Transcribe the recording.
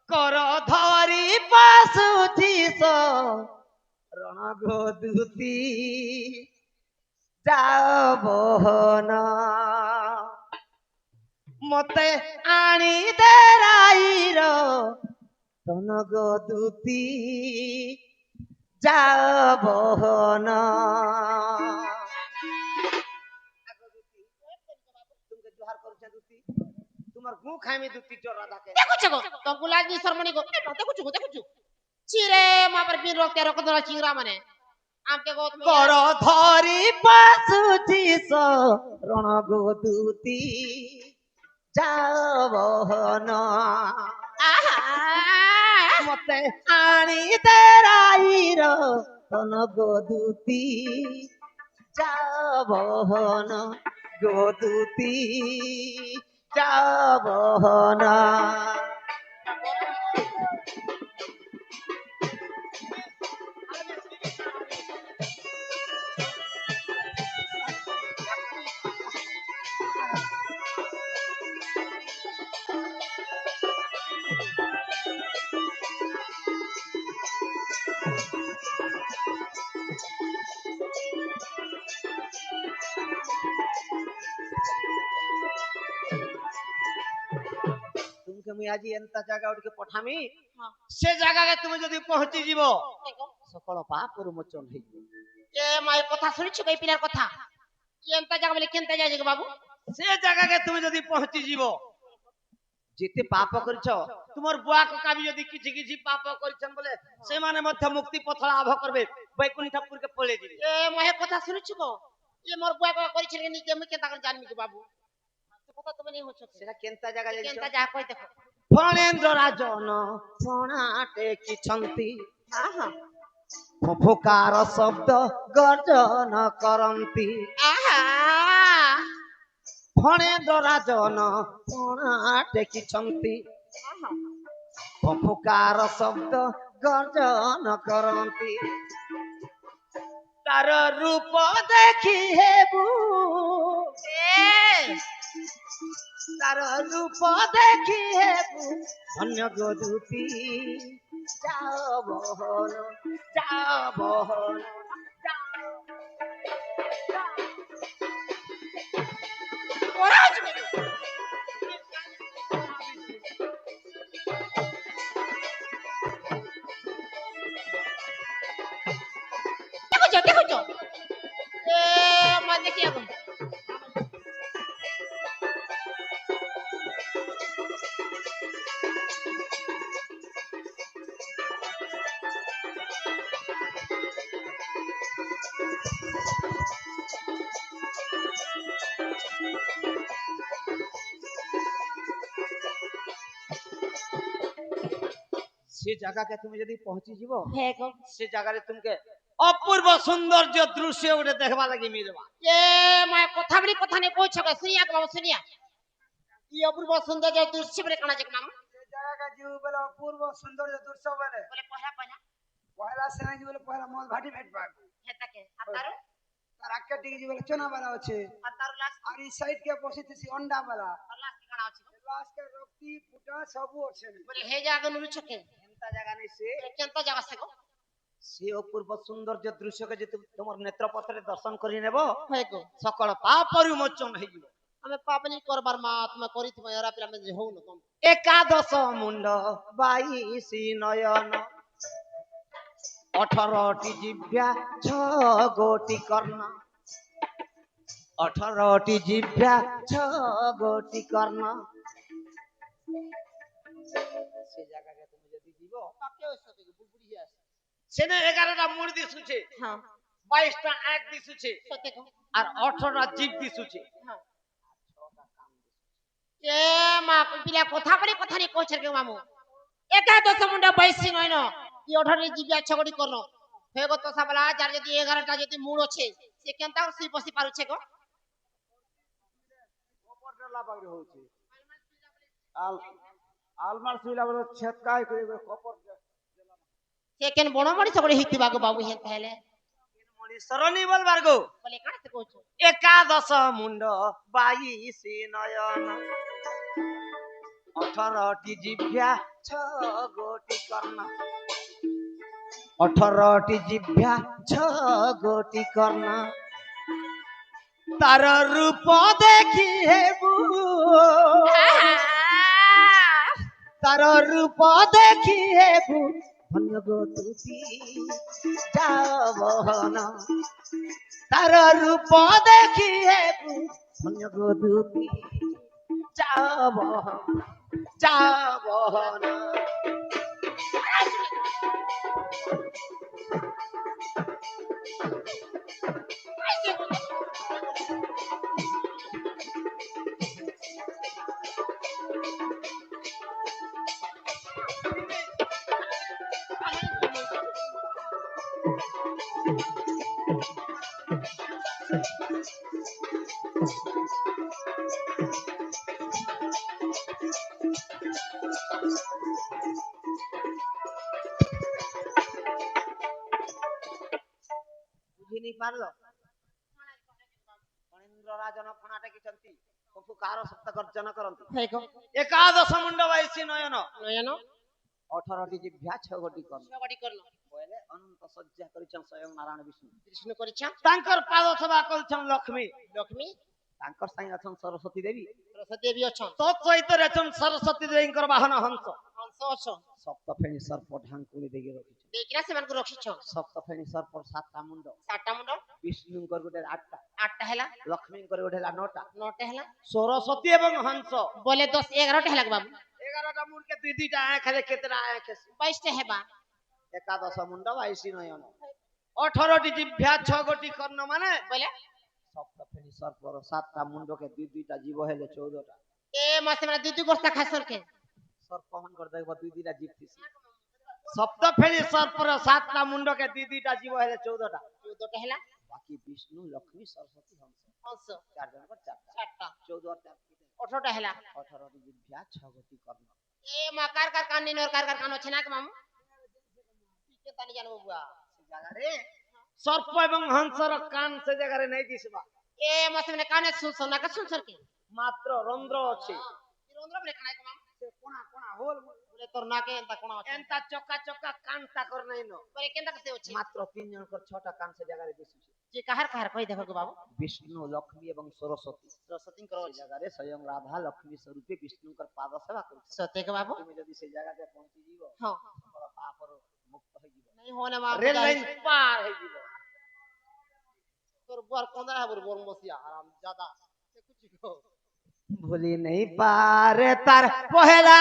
কর ধরি পাশুছিস রণ গদুতি যাও বহন মতে আনি দে রাইর রণ গদুতি যাও বহন তোমার গু খাইমি দুতি জরা থাকে দেখুছ গো তো গুলাজি শর্মনি গো দেখুছ চিরে মাপর বিন রক্তে রক্ত ধরা চিংরা মানে আমকে গো তুমি কর ধরি পাশুছিস রণ গদুতি যাও বহন আহা মতে আনি দে রাইর রণ গদুতি যাও বহন গদুতি যাও বহন तुमके मुई आज एंता जगह उठके पठामी से जगह के तुम जदी पहुंची जीवो सकल पाप मोचन हे এ মাই কথা শুনিছ কই পিলার কথা এন্তা জায়গা বলে কেনতা যায় গো বাবু से जगह के तुम जदी पहुंची जीवो जेते पाप करिछ तुमर बुआ को काबी जदी किछि किछि पाप करिछन बोले से माने मध्य मुक्ति पथ लाभ करबे बैकुंठपुर के पळे दिबे এ মাই কথা শুনিছ গো এ মোর বুয়া কো করিছিল নি যে আমি কেনতা করে জানমি গো বাবু কথা তুমি নেই হচ্ছ सेटा केनता जगह जाइछ কেনতা যা কই দেখো फणेन्द्र राजन फणाटे किछंती আহা फुफुकार शब्द गर्जन करंती আহা फणेन्द्र राजन फणाटे किछंती আহা फुफुकार शब्द गर्जन करंती तार रूप देखी हेबू এ तार रूप देखी हेबू धन्य गदुती जाओ बहन ওরা আসবে গো দেখুছ এ মা দেখি এখন से जगह के तुम यदि पहुंची जीवो হে গো से जगह रे तुमके अपूर्व सौंदर्य दृश्य उठे देखबा लगी मिलबा এ মা কথা বলি কথা নেই কইছ গো শুনিয়া গো বাবু শুনিয়া ই অপূর্ব সুন্দর যে দৃশ্য বলে কানা যে মামু से जगह का जीव बोले अपूर्व सुंदर जो दृश्य बोले বলে পহলা পহলা पहला सेना जी बोले पहला मोल भाटी भेट पाक হেতাকে আতারু तार आके टिके जी बोले चना वाला अच्छे আতারু লাস और इस साइड के पोसित सी अंडा वाला লাস কি কানা আছে लास्ट के रोटी फुटा सब अच्छे বলে হে জায়গা নুরু ছকে एंता जगह नहीं से কেনতা জায়গা সে গো से अपूर्व सौंदर्य दृश्य के जे तुमर नेत्र पथरे दर्शन करि नेबो হে गो सकल पाप विमोचन हे जीवो আমি পাপনি করবার মা তুমি করিথিব এরা পিলা মে হউ ন তুমি एकादश मुंड 22 नयन 18टी जिह्वा 6 गोटी कर्ण 18टी जिह्वा 6 गोटी कर्ण से जगह के तुम यदि जीवो পাকে হইছে কি বুড়বুড়ি হে আছে सेने 11टा मुंड दिसुछे হ্যাঁ 22टा आंख दिसुछे সত্যি গো और 18टा जीभ दिसुछे হ্যাঁ এ মা পিলা কথা বলি কথা নেই কইছ গে মামু একাদশ মুন্ডা 22 নয় ন ই 18 জিবিয়া ছগড়ি করন হে গো তো সাবলা যার যদি 11টা যদি মুড় আছে সে কেনতা সুই বসি পারুছে গো ऊपर ला बागरे होची आल आलमार सुइला बोले छेदकाय करे कपर সে কেন বড় মনি ছগড়ি হিতিবা গো বাবু হেন তাহলে মণিশ্বরণী বলবার গো বলে কানে সে কইছ एकादश मुंड 22 नयन 18টি জিভ্যা 6 কর্ণ 18টি জিভ্যা 6 কর্ণ তার রূপ দেখি হেবু তার রূপ দেখি হেবু ধন্য গো তুতি যাবহন তার রূপ দেখি হেবু ধন্য গো তুতি যাবহন ବୁଝି ନେଇ ପାରିଲ ଫଣେନ୍ଦ୍ର ରାଜନ ଫଣାଟେ କିଛନ୍ତି କଫୁ କାହାର ସପ୍ତ ଗର୍ଜନ କରନ୍ତି ଫେକ ଏକାଦଶ ମୁଣ୍ଡ ବାଇଶି ନୟନ ନୟନ 18ଟି ଜିଭ୍ୟା 6 କର୍ଣ୍ଣ ଛଗଡ଼ି କରନ ବୋଇଲେ ଅନନ୍ତ ସଜ୍ଜା କରିଛନ୍ ସ୍ୱୟଂ ନାରାୟଣ ବିଷ୍ଣୁ ବିଷ୍ଣୁ କରିଛ ତାଙ୍କର ପାଦ ସେବା କରିଛନ୍ ଲକ୍ଷ୍ମୀ ଲକ୍ଷ୍ମୀ ତାଙ୍କର ସାଙ୍ଗେ ଅଛନ୍ ସରସ୍ୱତୀ ଦେବୀ ସରସ୍ୱତୀ ଦେବୀ ଅଛନ୍ ତତ୍ ସହିତରେ ଅଛନ୍ ସରସ୍ୱତୀ ଦେବୀଙ୍କର ବାହନ ହଂସ ହଂସ ଅଛ ସପ୍ତ ଫେଣି ସର୍ପ ଢାଙ୍କୁଣି ଦେଇକି ରଖିଛ ଦେଇକିନା ସେମାନଙ୍କୁ ରଖିଛ ସପ୍ତ ଫେଣି ସର୍ପ 7ଟା ମୁଣ୍ଡ 7ଟା ମୁଣ୍ଡ ବିଷ୍ଣୁଙ୍କର ଗୋଟେ 8ଟା 8ଟା ହେଲା ଲକ୍ଷ୍ମୀଙ୍କର ଗୋଟେ ହେଲା 9ଟା 9ଟା ହେଲା ସରସ୍ୱତୀ ଏବଂ ହଂସ ବୋଲେ 10 11ଟା ହେଲା ବାବୁ 11ଟା ମୁଣ୍ଡକେ ଦୁଇ ଦୁଇଟା ଆଖରେ କେତେଟା ଆଖ 22ଟା ହେବା ଏକାଦଶ ମୁଣ୍ଡ 22 ନୟନ 18ଟି ଜିଭ୍ୟା 6 କର୍ଣ୍ଣ ମାନେ ବୋଲେ ସପ୍ତ ଫେଣି ସର୍ପର 7ଟା ମୁଣ୍ଡକେ ଦୁଇ ଦୁଇଟା ଜୀବ ହେଲେ 14ଟା ଏ ମାସେ ମାନେ ଦୁଇ ବର୍ଷ ଖାସର କେ ସର୍ପ ମାନଙ୍କର ଦେଖବ ଦୁଇ ଦୁଇଟା ଜୀବ ଥିସି ସପ୍ତ ଫେଣି ସର୍ପର 7ଟା ମୁଣ୍ଡକେ ଦୁଇ ଦୁଇଟା ଜୀବ ହେଲେ 14ଟା 14ଟା ହେଲା ବାକି ବିଷ୍ଣୁ ଲକ୍ଷ୍ମୀ ସରସ୍ୱତୀ ହଂସ ହଂସ 4 ଜଣଙ୍କର 4ଟା 4ଟା 14 18ଟା ହେଲା 18ଟି ଜିଭ୍ୟା 6 କର୍ଣ୍ଣ ଏ ମା କାର କାନ ନିନର କାର କାନ ଅଛି ନା କେ ମାମୁ ଟିକେ ତାନି ଜାନବ ବୁଆ ସେ ଜାଗାରେ ସର୍ପ ଏବଂ ହଂସର କାନ ସେ ଜାଗାରେ ନାହିଁ ଦିଶବା ଏ ମାସେ ମାନେ କାନେ ସୁନ ନା ସୁନ କେ ମାତ୍ର ରନ୍ଧ୍ର ଅଛି ରନ୍ଦ୍ର ବଲେ କାଣା କେ ମାମୁ ସେ କୋଣା କୋଣା ହୋଲ ବୋଲେ ତୋର ନା କେ ଏନ୍ତା କୋଣ ଅଛି ଏନ୍ତା ଚକା ଚକା କାନ ତାକର ନାହିଁ ନ ବୋଲେ କେନ୍ତା କେତେ ଅଛି ମାତ୍ର 3 ଜଣଙ୍କର 6ଟା କାନ ସେ ଜାଗାରେ ଦିଶୁଛି ଯେ କାହାର କହି ଦେଖ ବାବୁ ବିଷ୍ଣୁ ଲକ୍ଷ୍ମୀ ଏବଂ ସରସ୍ୱତୀ ସରସ୍ୱତୀଙ୍କର ସେ ଜାଗାରେ ସ୍ୱୟଂ ରାଧା ଲକ୍ଷ୍ମୀ ସ୍ୱରୂପେ ବିଷ୍ଣୁଙ୍କର ପାଦ ସେବା କରୁଛି ସତ୍ୟ ବାବୁ ତୁମେ ଯଦି ସେ ଜାଗାରେ ପହଞ୍ଚି ଯିବ ହଁ ତମର ପାପରୁ ମୁକ୍ତ ହେଇଯିବ ନାଇଁ ହୋନେ ମା ରେଲ ଲାଇନ ପାର ହେଇଯିବ ତୋର ବୁଆର କୋନ୍ଦା ହେବର ବୋର ମସିଆ ଆରାମ ଜାଦା ଦେଖୁଛି ଭୁଲି नहीं पारे तार पहला